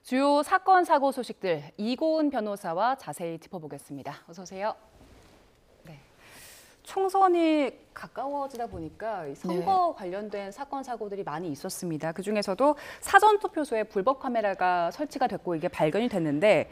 주요 사건, 사고 소식들 이고은 변호사와 자세히 짚어보겠습니다. 어서 오세요. 네. 총선이 가까워지다 보니까 선거 관련된 사건, 사고들이 많이 있었습니다. 그중에서도 사전투표소에 불법 카메라가 설치가 됐고 이게 발견이 됐는데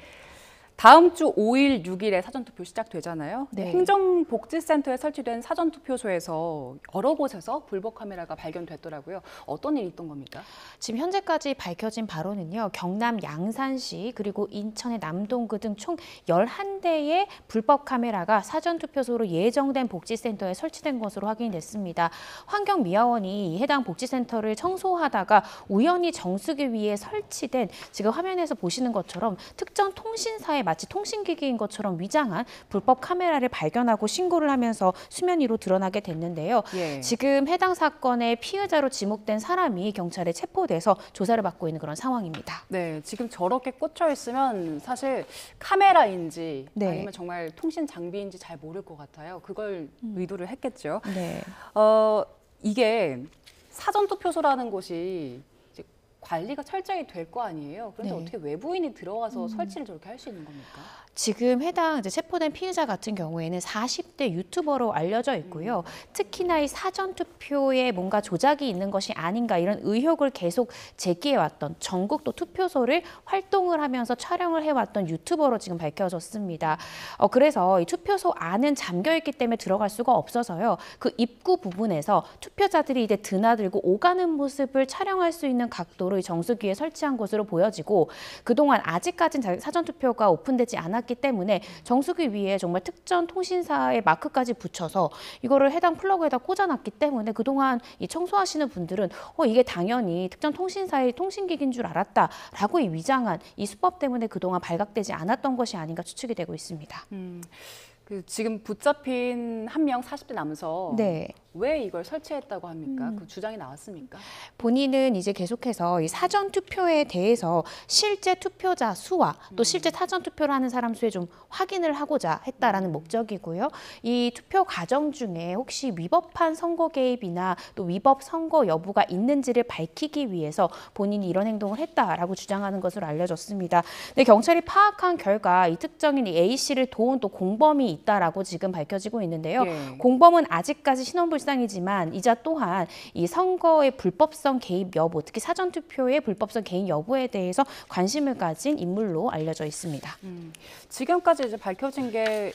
다음 주 5일, 6일에 사전투표 시작되잖아요. 네. 행정복지센터에 설치된 사전투표소에서 여러 곳에서 불법 카메라가 발견됐더라고요. 어떤 일이 있던 겁니까? 지금 현재까지 밝혀진 바로는요. 경남 양산시 그리고 인천의 남동구 등 총 11대의 불법 카메라가 사전투표소로 예정된 복지센터에 설치된 것으로 확인이 됐습니다. 환경미화원이 해당 복지센터를 청소하다가 우연히 정수기 위에 설치된 지금 화면에서 보시는 것처럼 특정 통신사의 마치 통신기기인 것처럼 위장한 불법 카메라를 발견하고 신고를 하면서 수면 위로 드러나게 됐는데요. 예. 지금 해당 사건의 피의자로 지목된 사람이 경찰에 체포돼서 조사를 받고 있는 그런 상황입니다. 네, 지금 저렇게 꽂혀 있으면 사실 카메라인지 네. 아니면 정말 통신 장비인지 잘 모를 것 같아요. 그걸 의도를 했겠죠. 네. 이게 사전투표소라는 곳이 이제 관리가 철저히 될 거 아니에요. 그런데 네. 어떻게 외부인이 들어가서 설치를 저렇게 할 수 있는 겁니까? 지금 해당 체포된 피의자 같은 경우에는 40대 유튜버로 알려져 있고요. 특히나 이 사전투표에 뭔가 조작이 있는 것이 아닌가 이런 의혹을 계속 제기해왔던 전국 또 투표소를 활동을 하면서 촬영을 해왔던 유튜버로 지금 밝혀졌습니다. 그래서 이 투표소 안은 잠겨있기 때문에 들어갈 수가 없어서요. 그 입구 부분에서 투표자들이 이제 드나들고 오가는 모습을 촬영할 수 있는 각도로 이 정수기에 설치한 것으로 보여지고 그동안 아직까지는 사전투표가 오픈되지 않았기 때문에 정수기 위에 정말 특정 통신사의 마크까지 붙여서 이거를 해당 플러그에다 꽂아놨기 때문에 그동안 이 청소하시는 분들은 이게 당연히 특정 통신사의 통신기기인 줄 알았다라고 이 위장한 이 수법 때문에 그동안 발각되지 않았던 것이 아닌가 추측이 되고 있습니다. 지금 붙잡힌 한 명 40대 남성 네. 왜 이걸 설치했다고 합니까? 그 주장이 나왔습니까? 본인은 이제 계속해서 이 사전 투표에 대해서 실제 투표자 수와 또 실제 사전 투표를 하는 사람 수에 좀 확인을 하고자 했다라는 목적이고요. 이 투표 과정 중에 혹시 위법한 선거 개입이나 또 위법 선거 여부가 있는지를 밝히기 위해서 본인이 이런 행동을 했다라고 주장하는 것으로 알려졌습니다. 근데 경찰이 파악한 결과 이 특정인 A 씨를 도운 또 공범이 있다라고 지금 밝혀지고 있는데요. 예. 공범은 아직까지 신원불상이지만 이자 또한 이 선거의 불법성 개입 여부, 특히 사전투표의 불법성 개입 여부에 대해서 관심을 가진 인물로 알려져 있습니다. 지금까지 이제 밝혀진 게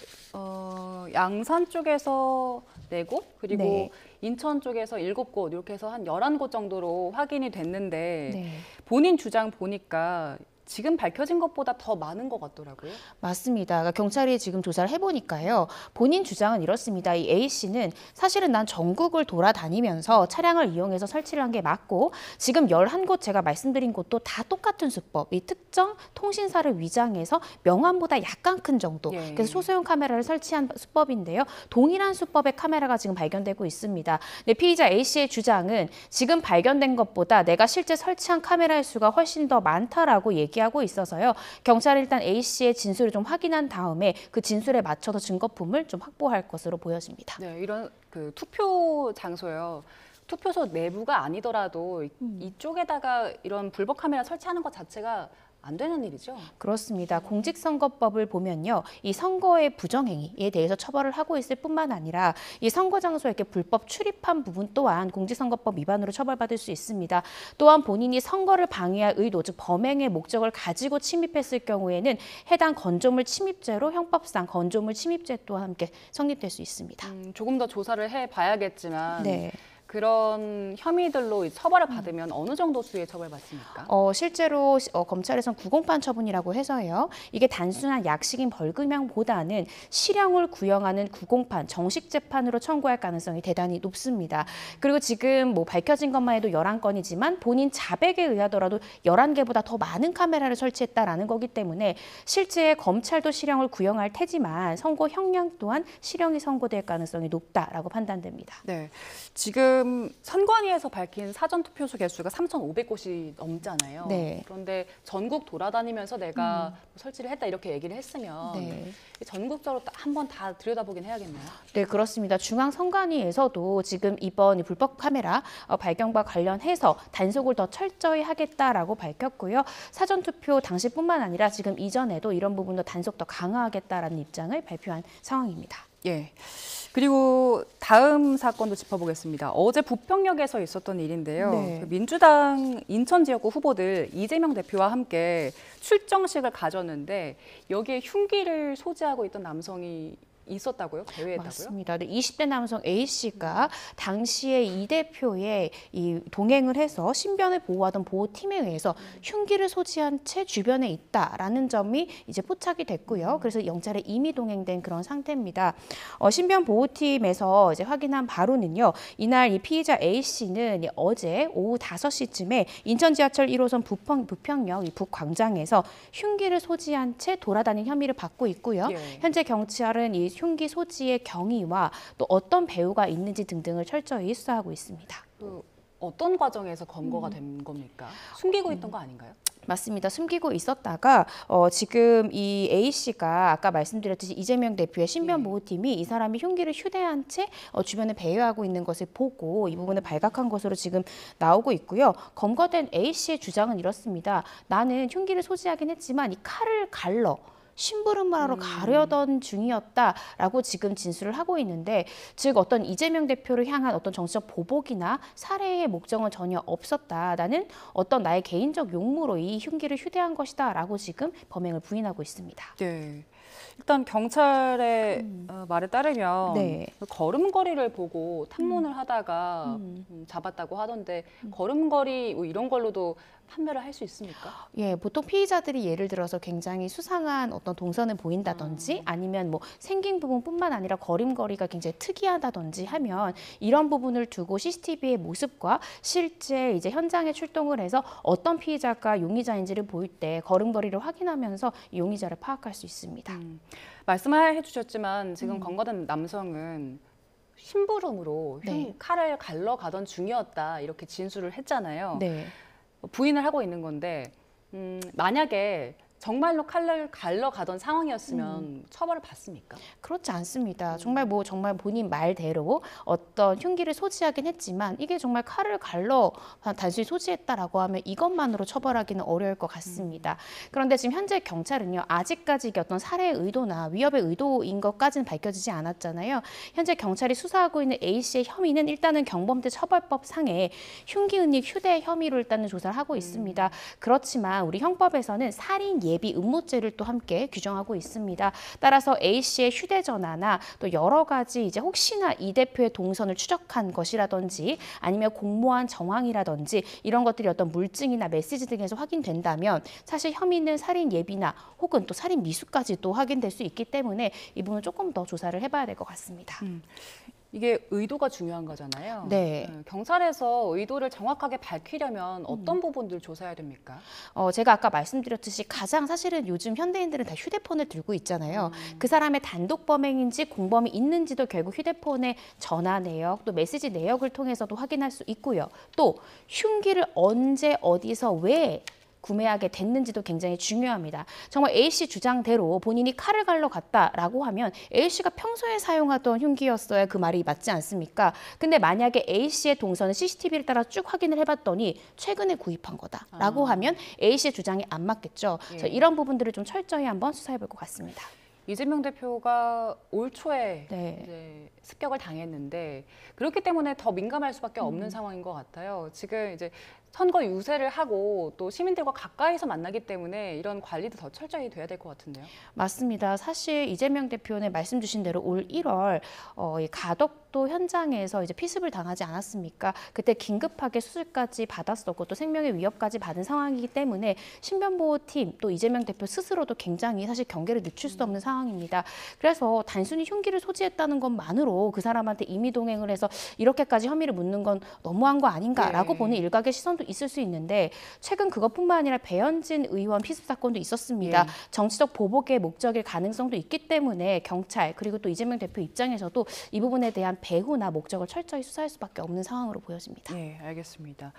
양산 쪽에서 4곳 그리고 네. 인천 쪽에서 7곳 이렇게 해서 한 11곳 정도로 확인이 됐는데 네. 본인 주장 보니까 지금 밝혀진 것보다 더 많은 것 같더라고요. 맞습니다. 그러니까 경찰이 지금 조사를 해보니까요. 본인 주장은 이렇습니다. 이 A 씨는 사실은 난 전국을 돌아다니면서 차량을 이용해서 설치를 한 게 맞고 지금 11곳 제가 말씀드린 곳도 다 똑같은 수법. 이 특정 통신사를 위장해서 명함보다 약간 큰 정도. 예. 그래서 소수용 카메라를 설치한 수법인데요. 동일한 수법의 카메라가 지금 발견되고 있습니다. 근데 피의자 A 씨의 주장은 지금 발견된 것보다 내가 실제 설치한 카메라의 수가 훨씬 더 많다라고 얘기하고 있어서요. 경찰은 일단 A 씨의 진술을 좀 확인한 다음에 그 진술에 맞춰서 증거품을 좀 확보할 것으로 보여집니다. 네, 이런 그 투표 장소요. 투표소 내부가 아니더라도 이쪽에다가 이런 불법 카메라 설치하는 것 자체가 안 되는 일이죠. 그렇습니다. 공직선거법을 보면요. 이 선거의 부정행위에 대해서 처벌을 하고 있을 뿐만 아니라 이 선거 장소에 이렇게 불법 출입한 부분 또한 공직선거법 위반으로 처벌받을 수 있습니다. 또한 본인이 선거를 방해할 의도, 즉 범행의 목적을 가지고 침입했을 경우에는 해당 건조물 침입죄로 형법상 건조물 침입죄 또한 함께 성립될 수 있습니다. 조금 더 조사를 해봐야겠지만 네. 그런 혐의들로 처벌을 받으면 어느 정도 수의 처벌받습니까? 실제로 검찰에선 구공판 처분이라고 해서요. 이게 단순한 약식인 벌금형보다는 실형을 구형하는 구공판, 정식 재판으로 청구할 가능성이 대단히 높습니다. 그리고 지금 밝혀진 것만 해도 11건이지만 본인 자백에 의하더라도 11개보다 더 많은 카메라를 설치했다라는 거기 때문에 실제 검찰도 실형을 구형할 테지만 선고 형량 또한 실형이 선고될 가능성이 높다라고 판단됩니다. 네, 지금 지금 선관위에서 밝힌 사전투표소 개수가 3,500곳이 넘잖아요. 네. 그런데 전국 돌아다니면서 내가 설치를 했다 이렇게 얘기를 했으면 네. 전국적으로 한번 다 들여다보긴 해야겠네요. 네, 그렇습니다. 중앙선관위에서도 지금 이번 불법 카메라 발견과 관련해서 단속을 더 철저히 하겠다라고 밝혔고요. 사전투표 당시뿐만 아니라 지금 이전에도 이런 부분도 단속 더 강화하겠다라는 입장을 발표한 상황입니다. 예. 그리고 다음 사건도 짚어보겠습니다. 어제 부평역에서 있었던 일인데요. 네. 그 민주당 인천 지역구 후보들 이재명 대표와 함께 출정식을 가졌는데 여기에 흉기를 소지하고 있던 남성이 있었다고요? 대회했다고요? 맞습니다. 네, 20대 남성 A씨가 당시에 이 대표의 이 동행을 해서 신변을 보호하던 보호팀에 의해서 흉기를 소지한 채 주변에 있다라는 점이 이제 포착이 됐고요. 그래서 영찰에 이미 동행된 그런 상태입니다. 신변 보호팀에서 이제 확인한 바로는요. 이날 이 피의자 A씨는 어제 오후 5시쯤에 인천 지하철 1호선 부평역 이 북광장에서 흉기를 소지한 채 돌아다닌 혐의를 받고 있고요. 예. 현재 경찰은 이 흉기 소지의 경위와 또 어떤 배후가 있는지 등등을 철저히 수사하고 있습니다. 그 어떤 과정에서 검거가 된 겁니까? 숨기고 있던 거 아닌가요? 맞습니다. 숨기고 있었다가 지금 이 A씨가 아까 말씀드렸듯이 이재명 대표의 신변보호팀이 이 사람이 흉기를 휴대한 채 주변에 배회하고 있는 것을 보고 이 부분을 발각한 것으로 지금 나오고 있고요. 검거된 A씨의 주장은 이렇습니다. 나는 흉기를 소지하긴 했지만 이 칼을 갈러 심부름하러 가려던 중이었다라고 지금 진술을 하고 있는데 즉 어떤 이재명 대표를 향한 어떤 정치적 보복이나 살해의 목적은 전혀 없었다. 나는 어떤 나의 개인적 용무로 이 흉기를 휴대한 것이다라고 지금 범행을 부인하고 있습니다. 네. 일단 경찰의 말에 따르면 네. 그 걸음걸이를 보고 탐문을 하다가 잡았다고 하던데 걸음걸이 뭐 이런 걸로도 판별을 할 수 있습니까? 예, 보통 피의자들이 예를 들어서 굉장히 수상한 어떤 동선을 보인다든지 아니면 뭐 생긴 부분뿐만 아니라 걸음걸이가 굉장히 특이하다든지 하면 이런 부분을 두고 CCTV의 모습과 실제 이제 현장에 출동을 해서 어떤 피의자가 용의자인지를 보일 때 걸음걸이를 확인하면서 이 용의자를 파악할 수 있습니다. 말씀해 주셨지만 지금 검거된 남성은 심부름으로 네. 칼을 갈러 가던 중이었다 이렇게 진술을 했잖아요. 네. 부인을 하고 있는 건데 만약에 정말로 칼을 갈러 가던 상황이었으면 처벌을 받습니까? 그렇지 않습니다. 정말 본인 말대로 어떤 흉기를 소지하긴 했지만 이게 정말 칼을 갈러 단순히 소지했다라고 하면 이것만으로 처벌하기는 어려울 것 같습니다. 그런데 지금 현재 경찰은요. 아직까지 이게 어떤 살해 의도나 위협의 의도인 것까지는 밝혀지지 않았잖아요. 현재 경찰이 수사하고 있는 A씨의 혐의는 일단은 경범죄 처벌법 상에 흉기 은닉 휴대 혐의로 일단은 조사를 하고 있습니다. 그렇지만 우리 형법에서는 살인 예비 음모죄를 또 함께 규정하고 있습니다. 따라서 A씨의 휴대전화나 또 여러 가지 이제 혹시나 이 대표의 동선을 추적한 것이라든지 아니면 공모한 정황이라든지 이런 것들이 어떤 물증이나 메시지 등에서 확인된다면 사실 혐의는 살인 예비나 혹은 또 살인 미수까지 또 확인될 수 있기 때문에 이 부분은 조금 더 조사를 해봐야 될 것 같습니다. 이게 의도가 중요한 거잖아요. 네. 경찰에서 의도를 정확하게 밝히려면 어떤 부분들 조사해야 됩니까? 제가 아까 말씀드렸듯이 가장 사실은 요즘 현대인들은 다 휴대폰을 들고 있잖아요. 그 사람의 단독 범행인지 공범이 있는지도 결국 휴대폰의 전화 내역 또 메시지 내역을 통해서도 확인할 수 있고요. 또 흉기를 언제 어디서 왜 구매하게 됐는지도 굉장히 중요합니다. 정말 A씨 주장대로 본인이 칼을 갈러 갔다라고 하면 A씨가 평소에 사용하던 흉기였어야 그 말이 맞지 않습니까? 근데 만약에 A씨의 동선을 CCTV를 따라 쭉 확인을 해봤더니 최근에 구입한 거다라고 하면 A씨의 주장이 안 맞겠죠. 그래서 이런 부분들을 좀 철저히 한번 수사해 볼 것 같습니다. 이재명 대표가 올 초에 네. 이제 습격을 당했는데 그렇기 때문에 더 민감할 수밖에 없는 상황인 것 같아요. 지금 이제 선거 유세를 하고 또 시민들과 가까이서 만나기 때문에 이런 관리도 더 철저히 돼야 될 것 같은데요. 맞습니다. 사실 이재명 대표는 말씀 주신 대로 올 1월 이 가덕도 현장에서 이제 피습을 당하지 않았습니까? 그때 긴급하게 수술까지 받았었고 또 생명의 위협까지 받은 상황이기 때문에 신변보호팀 또 이재명 대표 스스로도 굉장히 사실 경계를 늦출 수 없는 상황입니다. 그래서 단순히 흉기를 소지했다는 것만으로 그 사람한테 임의 동행을 해서 이렇게까지 혐의를 묻는 건 너무한 거 아닌가라고 보는 일각의 시선 사건도 있을 수 있는데 최근 그것뿐만 아니라 배현진 의원 피습 사건도 있었습니다. 예. 정치적 보복의 목적일 가능성도 있기 때문에 경찰 그리고 또 이재명 대표 입장에서도 이 부분에 대한 배후나 목적을 철저히 수사할 수밖에 없는 상황으로 보여집니다. 네, 알겠습니다.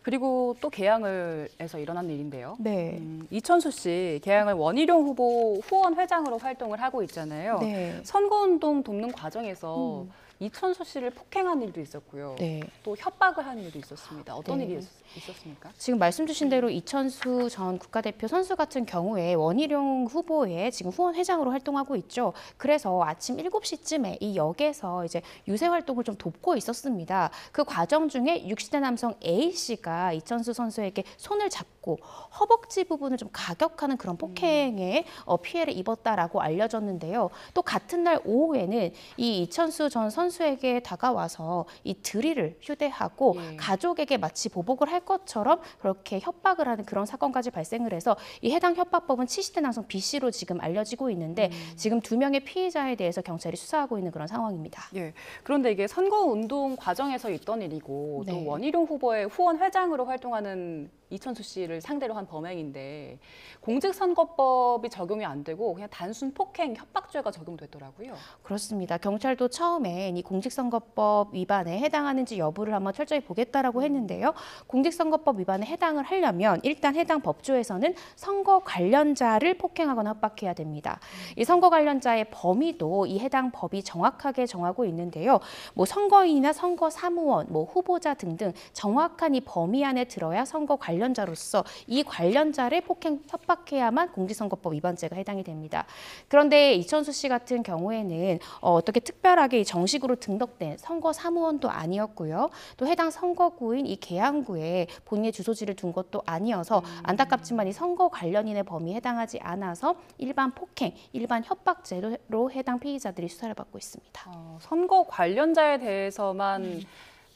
그리고 또 개항을 해서 일어난 일인데요. 네. 이천수 씨 개항을 원희룡 후보 후원 회장으로 활동을 하고 있잖아요. 네. 선거운동 돕는 과정에서 이천수 씨를 폭행한 일도 있었고요. 네. 또 협박을 한 일도 있었습니다. 어떤 네. 일이 있었습니까? 지금 말씀 주신 대로 이천수 전 국가대표 선수 같은 경우에 원희룡 후보의 지금 후원 회장으로 활동하고 있죠. 그래서 아침 7시쯤에 이 역에서 이제 유세 활동을 좀 돕고 있었습니다. 그 과정 중에 60대 남성 A 씨가 이천수 선수에게 손을 잡고 허벅지 부분을 좀 가격하는 그런 폭행에 피해를 입었다라고 알려졌는데요. 또 같은 날 오후에는 이 이천수 전 선수에게 다가와서 이 드릴을 휴대하고 예. 가족에게 마치 보복을 할 것처럼 그렇게 협박을 하는 그런 사건까지 발생을 해서 이 해당 협박법은 70대 남성 B 씨로 지금 알려지고 있는데 지금 2명의 피해자에 대해서 경찰이 수사하고 있는 그런 상황입니다. 예. 그런데 이게 선거운동 과정에서 있던 일이고 네. 또 원희룡 후보의 후원 회장으로 활동하는 이천수 씨를 상대로 한 범행인데 공직선거법이 적용이 안 되고 그냥 단순 폭행, 협박죄가 적용됐더라고요. 그렇습니다. 경찰도 처음엔 이 공직선거법 위반에 해당하는지 여부를 한번 철저히 보겠다라고 했는데요. 공직선거법 위반에 해당을 하려면 일단 해당 법조에서는 선거 관련자를 폭행하거나 협박해야 됩니다. 이 선거 관련자의 범위도 이 해당 법이 정확하게 정하고 있는데요. 뭐 선거인이나 선거 사무원, 뭐 후보자 등등 정확한 이 범위 안에 들어야 선거 관련자로서 이 관련자를 폭행, 협박해야만 공직선거법 위반죄가 해당이 됩니다. 그런데 이천수 씨 같은 경우에는 어떻게 특별하게 정식으로 등록된 선거 사무원도 아니었고요. 또 해당 선거구인 이 계양구에 본인의 주소지를 둔 것도 아니어서 안타깝지만 이 선거 관련인의 범위에 해당하지 않아서 일반 폭행, 일반 협박죄로 해당 피의자들이 수사를 받고 있습니다. 선거 관련자에 대해서만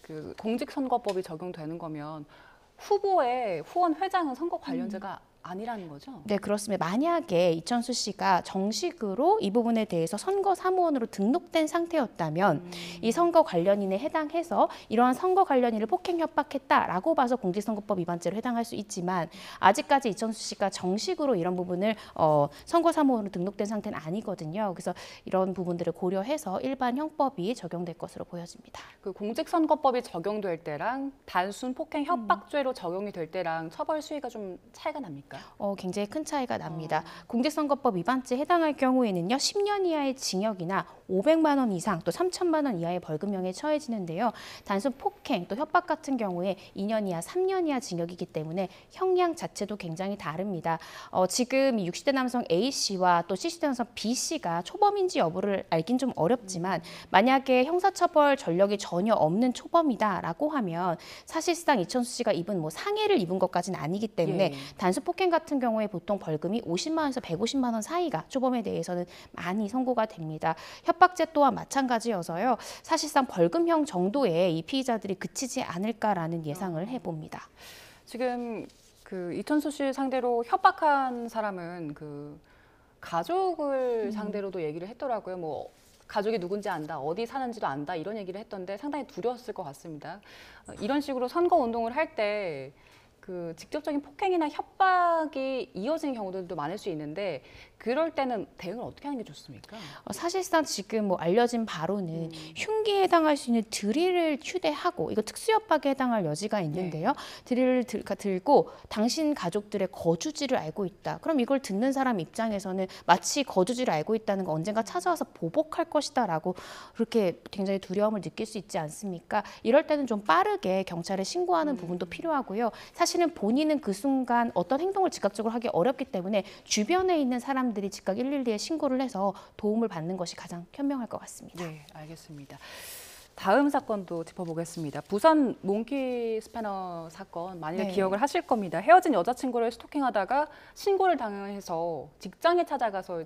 그 공직선거법이 적용되는 거면 후보의 후원 회장은 선거 관련자가 아니라는 거죠? 네, 그렇습니다. 만약에 이천수 씨가 정식으로 이 부분에 대해서 선거 사무원으로 등록된 상태였다면 이 선거 관련인에 해당해서 이러한 선거 관련인을 폭행 협박했다라고 봐서 공직선거법 위반죄로 해당할 수 있지만 아직까지 이천수 씨가 정식으로 이런 부분을 선거 사무원으로 등록된 상태는 아니거든요. 그래서 이런 부분들을 고려해서 일반 형법이 적용될 것으로 보여집니다. 그 공직선거법이 적용될 때랑 단순 폭행 협박죄로 적용이 될 때랑 처벌 수위가 좀 차이가 납니까? 굉장히 큰 차이가 납니다. 공직선거법 위반죄에 해당할 경우에는요, 10년 이하의 징역이나 500만 원 이상 또 3천만 원 이하의 벌금형에 처해지는데요. 단순 폭행 또 협박 같은 경우에 2년 이하, 3년 이하 징역이기 때문에 형량 자체도 굉장히 다릅니다. 지금 60대 남성 A 씨와 또 70대 남성 B 씨가 초범인지 여부를 알긴 좀 어렵지만 만약에 형사처벌 전력이 전혀 없는 초범이다라고 하면 사실상 이천수 씨가 입은 뭐 상해를 입은 것까지는 아니기 때문에 단순 폭행 같은 경우에 보통 벌금이 50만 원에서 150만 원 사이가 초범에 대해서는 많이 선고가 됩니다. 협박죄 또한 마찬가지여서요. 사실상 벌금형 정도의 이 피의자들이 그치지 않을까라는 예상을 해봅니다. 지금 그 이천수 씨 상대로 협박한 사람은 그 가족을 상대로도 얘기를 했더라고요. 뭐 가족이 누군지 안다, 어디 사는지도 안다 이런 얘기를 했던데 상당히 두려웠을 것 같습니다. 이런 식으로 선거 운동을 할 때 그 직접적인 폭행이나 협박이 이어진 경우들도 많을 수 있는데 그럴 때는 대응을 어떻게 하는 게 좋습니까? 사실상 지금 뭐 알려진 바로는 흉기에 해당할 수 있는 드릴을 휴대하고 이거 특수협박에 해당할 여지가 있는데요. 드릴을 들고 당신 가족들의 거주지를 알고 있다. 그럼 이걸 듣는 사람 입장에서는 마치 거주지를 알고 있다는 거 언젠가 찾아와서 보복할 것이다라고 그렇게 굉장히 두려움을 느낄 수 있지 않습니까? 이럴 때는 좀 빠르게 경찰에 신고하는 부분도 필요하고요. 사실은 본인은 그 순간 어떤 행동을 즉각적으로 하기 어렵기 때문에 주변에 있는 사람들이 즉각 112에 신고를 해서 도움을 받는 것이 가장 현명할 것 같습니다. 네, 알겠습니다. 다음 사건도 짚어보겠습니다. 부산 몽키 스패너 사건 많이들 기억을 하실 겁니다. 헤어진 여자친구를 스토킹하다가 신고를 당해서 직장에 찾아가서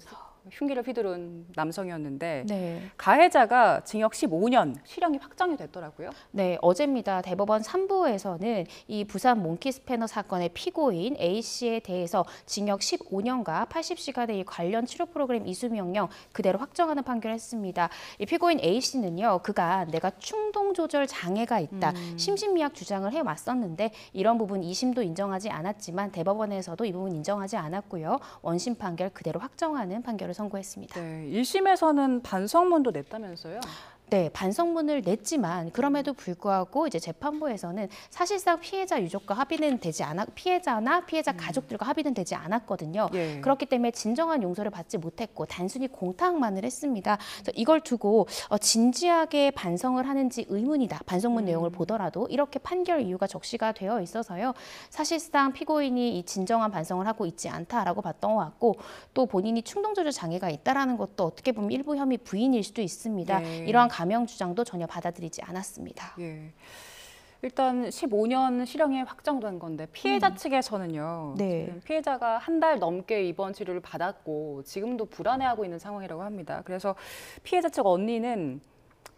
흉기를 휘두른 남성이었는데 네. 가해자가 징역 15년, 실형이 확정이 됐더라고요. 네, 어제입니다. 대법원 3부에서는 이 부산 몽키 스패너 사건의 피고인 A씨에 대해서 징역 15년과 80시간의 이 관련 치료 프로그램 이수 명령 그대로 확정하는 판결을 했습니다. 이 피고인 A씨는요, 그간 내가 충동 조절 장애가 있다, 심신미약 주장을 해왔었는데 이런 부분 2심도 인정하지 않았지만 대법원에서도 이 부분 인정하지 않았고요. 원심 판결 그대로 확정하는 판결을 선고했습니다. 네, 1심에서는 반성문도 냈다면서요? 네, 반성문을 냈지만 그럼에도 불구하고 이제 재판부에서는 사실상 피해자 유족과 합의는 되지 않아 피해자나 피해자 가족들과 합의는 되지 않았거든요. 예. 그렇기 때문에 진정한 용서를 받지 못했고 단순히 공탁만을 했습니다. 그래서 이걸 두고 진지하게 반성을 하는지 의문이다. 반성문 내용을 보더라도 이렇게 판결 이유가 적시가 되어 있어서요. 사실상 피고인이 이 진정한 반성을 하고 있지 않다라고 봤던 것 같고 또 본인이 충동조절 장애가 있다라는 것도 어떻게 보면 일부 혐의 부인일 수도 있습니다. 예. 이러한 감형 주장도 전혀 받아들이지 않았습니다. 예. 일단 15년 실형이 확정된 건데 피해자 측에서는요. 네. 지금 피해자가 한 달 넘게 입원 치료를 받았고 지금도 불안해하고 있는 상황이라고 합니다. 그래서 피해자 측 언니는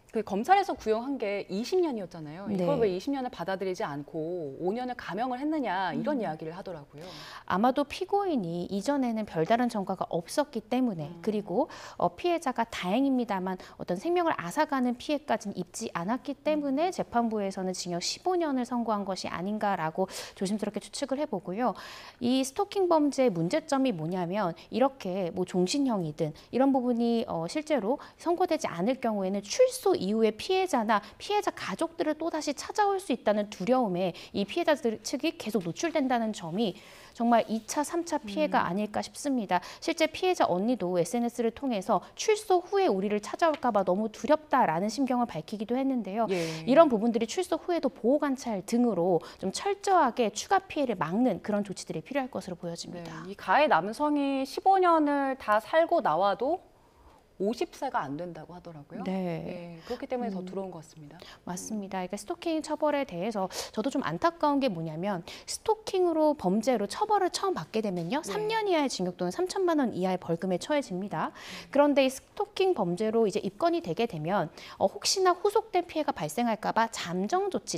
그 검찰에서 구형한 게 20년이었잖아요. 이걸 네. 왜 20년을 받아들이지 않고 5년을 감형을 했느냐 이런 이야기를 하더라고요. 아마도 피고인이 이전에는 별다른 전과가 없었기 때문에 그리고 피해자가 다행입니다만 어떤 생명을 앗아가는 피해까지는 입지 않았기 때문에 재판부에서는 징역 15년을 선고한 것이 아닌가라고 조심스럽게 추측을 해보고요. 이 스토킹 범죄의 문제점이 뭐냐면 이렇게 뭐 종신형이든 이런 부분이 실제로 선고되지 않을 경우에는 출소 이후에 피해자나 피해자 가족들을 또다시 찾아올 수 있다는 두려움에 이 피해자들 측이 계속 노출된다는 점이 정말 2차, 3차 피해가 아닐까 싶습니다. 실제 피해자 언니도 SNS를 통해서 출소 후에 우리를 찾아올까 봐 너무 두렵다라는 심경을 밝히기도 했는데요. 예. 이런 부분들이 출소 후에도 보호관찰 등으로 좀 철저하게 추가 피해를 막는 그런 조치들이 필요할 것으로 네, 보여집니다. 이 가해 남성이 15년을 다 살고 나와도 50세가 안 된다고 하더라고요. 네. 예, 그렇기 때문에 더 두려운 것 같습니다. 맞습니다. 그러니까 스토킹 처벌에 대해서 저도 좀 안타까운 게 뭐냐면 스토킹으로 범죄로 처벌을 처음 받게 되면요. 3년 이하의 징역 또는 3천만 원 이하의 벌금에 처해집니다. 그런데 이 스토킹 범죄로 이제 입건이 되게 되면 혹시나 후속된 피해가 발생할까 봐 잠정 조치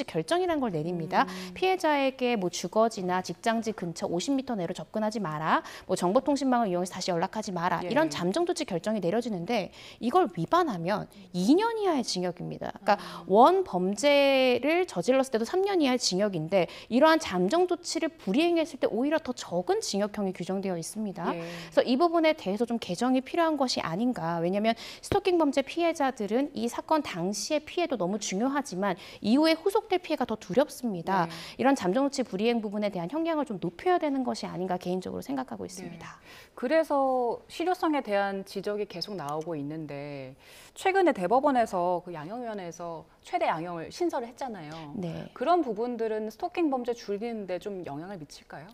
결정이라는 걸 내립니다. 피해자에게 뭐 주거지나 직장지 근처 50m 내로 접근하지 마라. 뭐 정보통신망을 이용해서 다시 연락하지 마라. 예. 이런 잠정 조치 결정이 내려지는데 이걸 위반하면 2년 이하의 징역입니다. 그러니까 원 범죄를 저질렀을 때도 3년 이하의 징역인데 이러한 잠정 조치를 불이행했을 때 오히려 더 적은 징역형이 규정되어 있습니다. 예. 그래서 이 부분에 대해서 좀 개정이 필요한 것이 아닌가. 왜냐하면 스토킹 범죄 피해자들은 이 사건 당시의 피해도 너무 중요하지만 이후에 후속될 피해가 더 두렵습니다. 네. 이런 잠정 조치 불이행 부분에 대한 형량을 좀 높여야 되는 것이 아닌가 개인적으로 생각하고 있습니다. 그래서 실효성에 대한 지적이 계속 나오고 있는데 최근에 대법원에서 그 양형위원회에서 최대 양형을 신설을 했잖아요. 네. 그런 부분들은 스토킹 범죄 줄이는데 좀 영향을 미칠까요?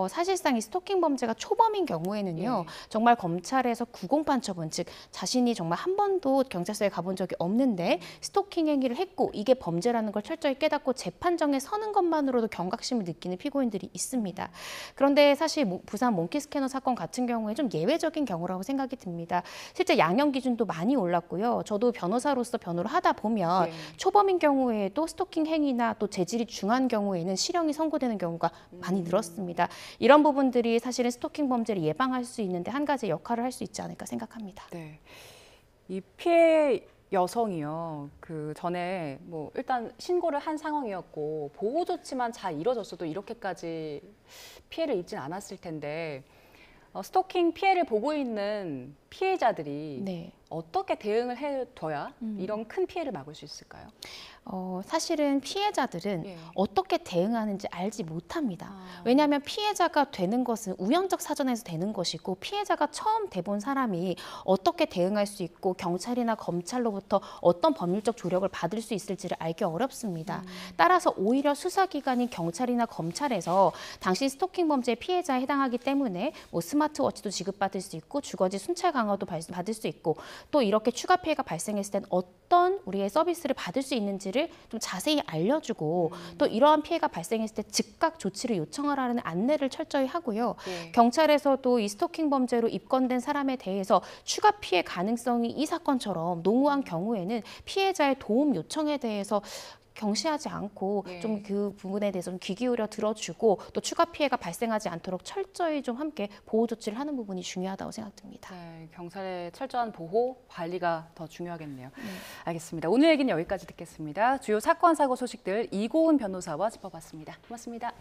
사실상 이 스토킹 범죄가 초범인 경우에는요. 예. 정말 검찰에서 구공판 처분, 즉 자신이 정말 한 번도 경찰서에 가본 적이 없는데 스토킹 행위를 했고 이게 범죄라는 걸 철저히 깨닫고 재판정에 서는 것만으로도 경각심을 느끼는 피고인들이 있습니다. 그런데 사실 부산 몽키 스캐너 사건 같은 경우에 좀 예외적인 경우라고 생각이 듭니다. 실제 양형 기준도 많이 올랐고요. 저도 변호사로서 변호를 하다 보면 예. 초범인 경우에도 스토킹 행위나 또 재질이 중한 경우에는 실형이 선고되는 경우가 많이 늘었습니다. 이런 부분들이 사실은 스토킹 범죄를 예방할 수 있는데 한 가지 역할을 할 수 있지 않을까 생각합니다. 네. 이 피해 여성이요. 그 전에 뭐 일단 신고를 한 상황이었고 보호 조치만 잘 이뤄졌어도 이렇게까지 피해를 입진 않았을 텐데 스토킹 피해를 보고 있는 피해자들이 네. 어떻게 대응을 해둬야 이런 큰 피해를 막을 수 있을까요? 사실은 피해자들은 예. 어떻게 대응하는지 알지 못합니다. 아. 왜냐하면 피해자가 되는 것은 우연적 사전에서 되는 것이고 피해자가 처음 돼본 사람이 어떻게 대응할 수 있고 경찰이나 검찰로부터 어떤 법률적 조력을 받을 수 있을지를 알기 어렵습니다. 따라서 오히려 수사기관인 경찰이나 검찰에서 당신 스토킹 범죄의 피해자에 해당하기 때문에 뭐 스마트워치도 지급받을 수 있고 주거지 순찰 강화도 받을 수 있고 또 이렇게 추가 피해가 발생했을 땐 어떤 우리의 서비스를 받을 수 있는지를 좀 자세히 알려주고 또 이러한 피해가 발생했을 때 즉각 조치를 요청하라는 안내를 철저히 하고요. 네. 경찰에서도 이 스토킹 범죄로 입건된 사람에 대해서 추가 피해 가능성이 이 사건처럼 농후한 경우에는 피해자의 도움 요청에 대해서 경시하지 않고 네. 좀 그 부분에 대해서 좀 귀 기울여 들어주고 또 추가 피해가 발생하지 않도록 철저히 좀 함께 보호 조치를 하는 부분이 중요하다고 생각됩니다. 네, 경찰의 철저한 보호, 관리가 더 중요하겠네요. 알겠습니다. 오늘 얘기는 여기까지 듣겠습니다. 주요 사건, 사고 소식들 이고은 변호사와 짚어봤습니다. 고맙습니다.